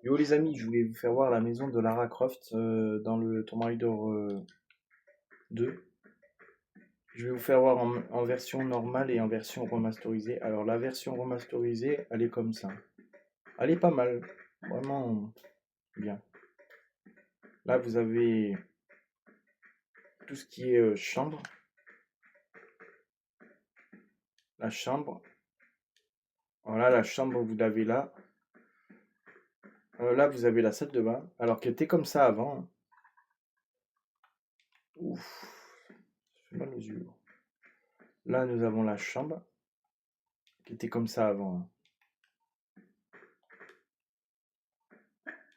Yo les amis, je voulais vous faire voir la maison de Lara Croft dans le Tomb Raider 2. Je vais vous faire voir en version normale et en version remasterisée. Alors la version remasterisée, elle est comme ça. Elle est pas mal, vraiment bien. Là vous avez tout ce qui est chambre. La chambre. Voilà, la chambre vous l'avez là. Là vous avez la salle de bain. Alors qu'elle était comme ça avant, hein. Ouf, ça fait mal aux yeux. Là nous avons la chambre qui était comme ça avant, hein.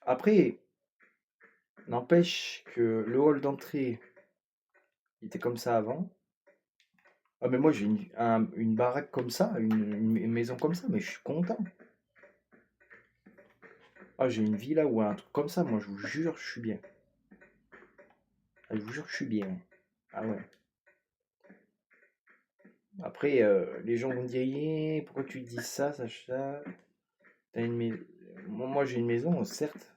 Après, n'empêche que le hall d'entrée il était comme ça avant. Ah mais moi j'ai une baraque comme ça, une maison comme ça, mais je suis content. Ah j'ai une villa ou un truc comme ça, moi je vous jure je suis bien. Ah, je vous jure que je suis bien. Ah ouais. Après les gens vont me dire eh, pourquoi tu dis ça, ça. T'as une maison. Moi j'ai une maison, certes.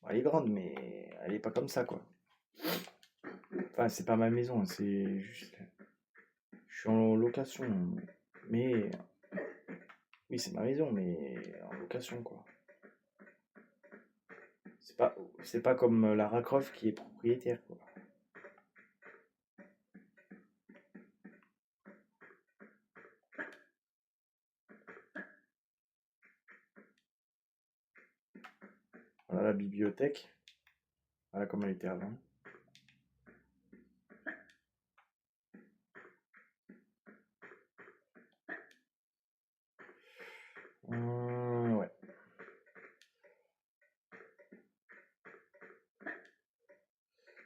Elle est grande, mais elle est pas comme ça quoi. Enfin c'est pas ma maison, c'est juste. Je suis en location. Mais. Oui c'est ma maison, mais en location quoi. C'est pas comme Lara Croft qui est propriétaire, quoi. Voilà la bibliothèque. Voilà comme elle était avant. Ouais.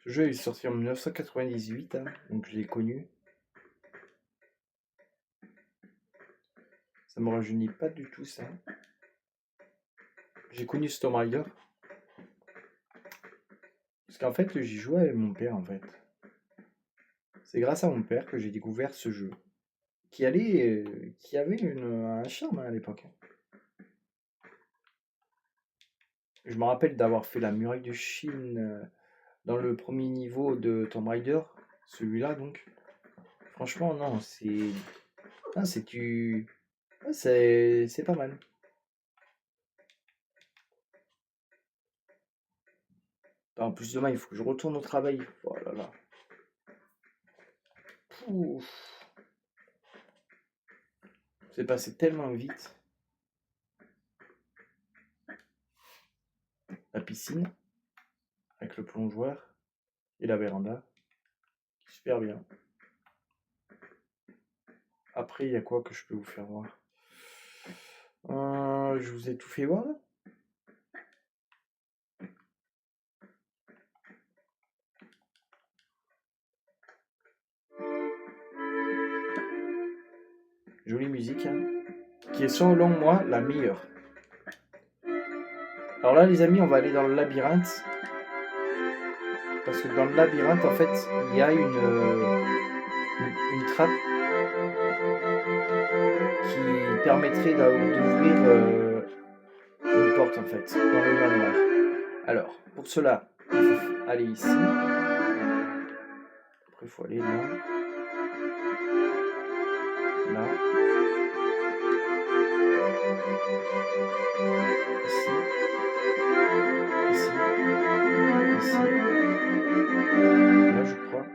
Ce jeu est sorti en 1998, hein, donc je l'ai connu. Ça me rajeunit pas du tout ça. J'ai connu ce Tomb Raider. Parce qu'en fait, j'y jouais avec mon père en fait. C'est grâce à mon père que j'ai découvert ce jeu. Qui avait un charme, hein, à l'époque. Je me rappelle d'avoir fait la muraille de Chine dans le premier niveau de Tomb Raider. Celui-là donc. Franchement, non, c'est. Ah, c'est du. Ah, c'est pas mal. En plus, demain, il faut que je retourne au travail. Oh là là. Pouf. C'est passé tellement vite. La piscine, avec le plongeoir et la véranda. Super bien. Après, il y a quoi que je peux vous faire voir? Je vous ai tout fait voir là. Jolie musique, hein, qui est selon moi la meilleure. Alors là, les amis, on va aller dans le labyrinthe. Parce que dans le labyrinthe, en fait, il y a une trappe qui permettrait d'ouvrir une porte, en fait, dans le manoir. Alors, pour cela, il faut aller ici. Après, il faut aller là. Là. Ici. Ici. Ici. Là, je crois.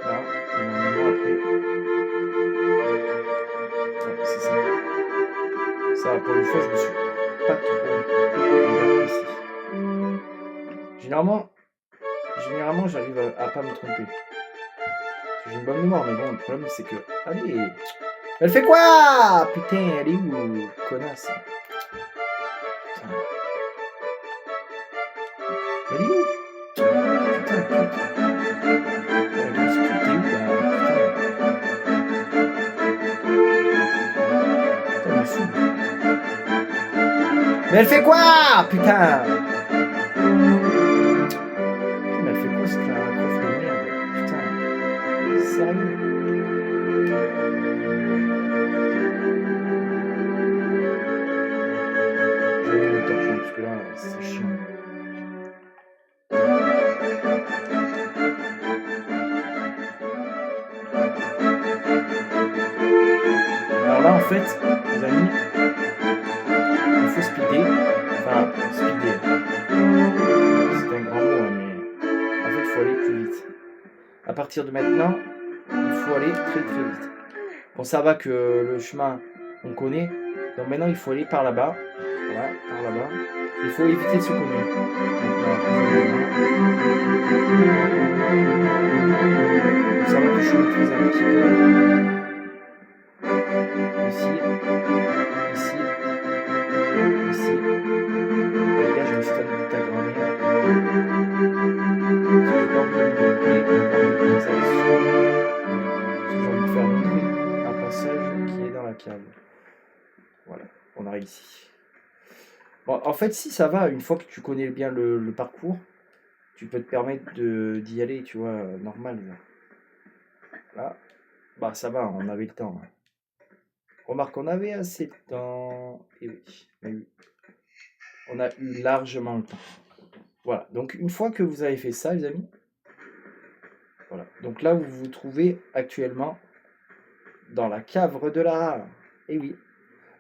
Là. Et normalement, après. Ouais, c'est ça. Ça, pour une fois, je me suis pas trop trompé ici. Généralement, j'arrive à pas me tromper. J'ai une bonne mémoire, mais bon, le problème, c'est que... Allez. Elle fait quoi? Putain, elle est où, connasse? Putain. Elle est où? Putain. Elle doit se putain où, là? Putain. Putain, elle me saoule. Mais elle fait quoi? Putain. Putain, mais elle fait quoi, cette Lara Croft de merde? Putain. Sérieux? que là, c'est chiant. Alors là, en fait, les amis, il faut speeder. Enfin, speeder. C'est un grand mot, hein, mais en fait, il faut aller plus vite. À partir de maintenant, il faut aller très très vite. Bon, ça va que le chemin, on connaît. Donc maintenant, il faut aller par là-bas. Voilà, par là-bas. Il faut éviter de se cogner. Ça va que je maîtrise un petit peu. Ici. Ici. Ici. Les gars, je me suis donné de ta grand-mère. J'ai pas envie de me bloquer. Ça va sur. J'ai envie de faire montrer un passage qui est dans la cave. Voilà, on arrive ici. Bon, en fait, si ça va, une fois que tu connais bien le parcours, tu peux te permettre d'y aller, tu vois, normal. Là, bah ça va, on avait le temps. Remarque, on avait assez de temps. Et oui. On a eu largement le temps. Voilà, donc une fois que vous avez fait ça, les amis, voilà. Donc là, vous vous trouvez actuellement dans la cave de Lara. Et oui.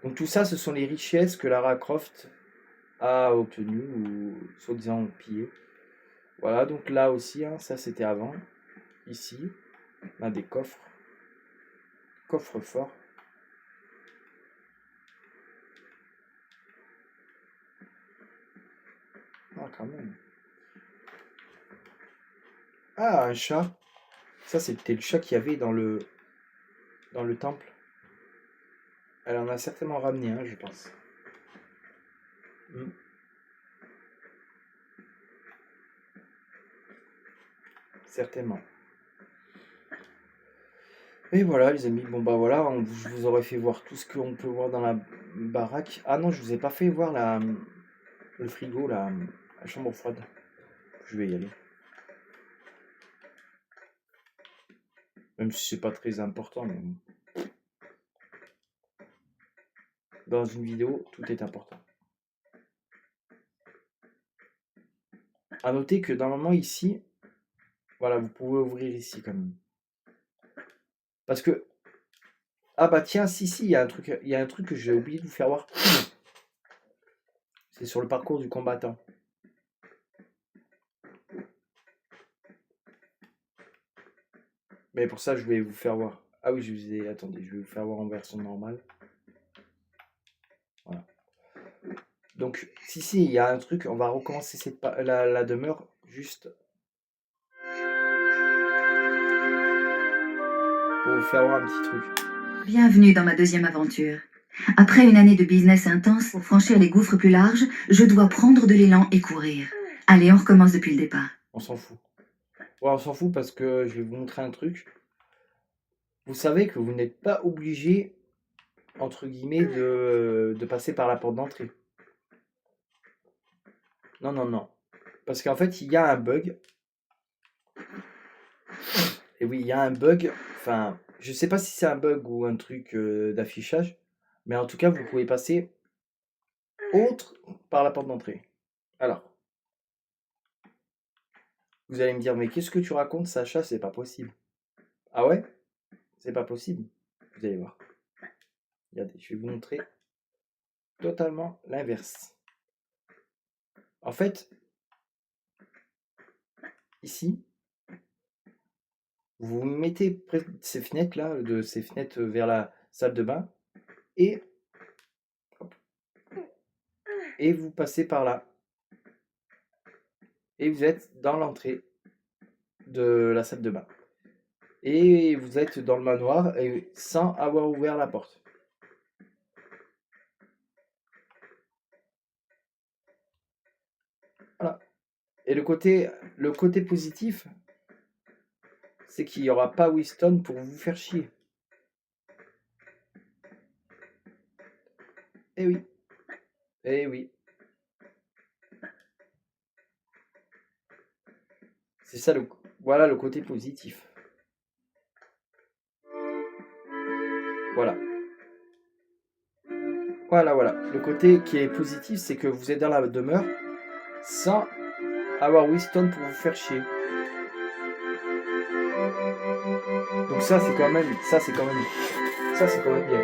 Donc tout ça, ce sont les richesses que Lara Croft a obtenues ou soi-disant pillées. Voilà, donc là aussi, hein, ça c'était avant. Ici, on a des coffres. Coffres forts. Ah, quand même. Ah, un chat. Ça, c'était le chat qu'il y avait dans le temple. Elle en a certainement ramené un, je pense. Certainement. Et voilà, les amis. Bon, bah voilà, je vous aurais fait voir tout ce qu'on peut voir dans la baraque. Ah non, je vous ai pas fait voir le frigo, la chambre froide. Je vais y aller. Même si c'est pas très important, mais bon. Dans une vidéo, tout est important. À noter que normalement ici, voilà, vous pouvez ouvrir ici quand même. Parce que, ah bah tiens, si, il y a un truc que j'ai oublié de vous faire voir. C'est sur le parcours du combattant. Mais pour ça, je vais vous faire voir. Ah oui, attendez, je vais vous faire voir en version normale. Voilà. Donc, si, il y a un truc, on va recommencer la demeure juste pour vous faire voir un petit truc. Bienvenue dans ma deuxième aventure. Après une année de business intense, pour franchir les gouffres plus larges, je dois prendre de l'élan et courir. Allez, on recommence depuis le départ. On s'en fout. Ouais, on s'en fout parce que je vais vous montrer un truc. Vous savez que vous n'êtes pas obligé, entre guillemets, de passer par la porte d'entrée. Non. Parce qu'en fait, il y a un bug. Et oui, il y a un bug. Enfin, je sais pas si c'est un bug ou un truc d'affichage. Mais en tout cas, vous pouvez passer autre par la porte d'entrée. Alors, vous allez me dire, mais qu'est-ce que tu racontes, Sacha? C'est pas possible. Ah ouais? C'est pas possible. Vous allez voir. Regardez, je vais vous montrer totalement l'inverse. En fait, ici, vous vous mettez près de ces fenêtres-là, de ces fenêtres vers la salle de bain, et, hop, et vous passez par là. Et vous êtes dans l'entrée de la salle de bain. Et vous êtes dans le manoir et sans avoir ouvert la porte. Voilà. Et le côté positif, c'est qu'il n'y aura pas Winston pour vous faire chier. Eh oui. Eh oui. C'est ça voilà le côté positif. Voilà. Voilà, voilà. Le côté qui est positif, c'est que vous êtes dans la demeure sans avoir Winston pour vous faire chier. Donc ça, c'est quand même bien.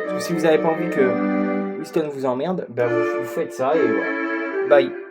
Parce que si vous n'avez pas envie que Winston vous emmerde, ben vous faites ça et voilà. Bye.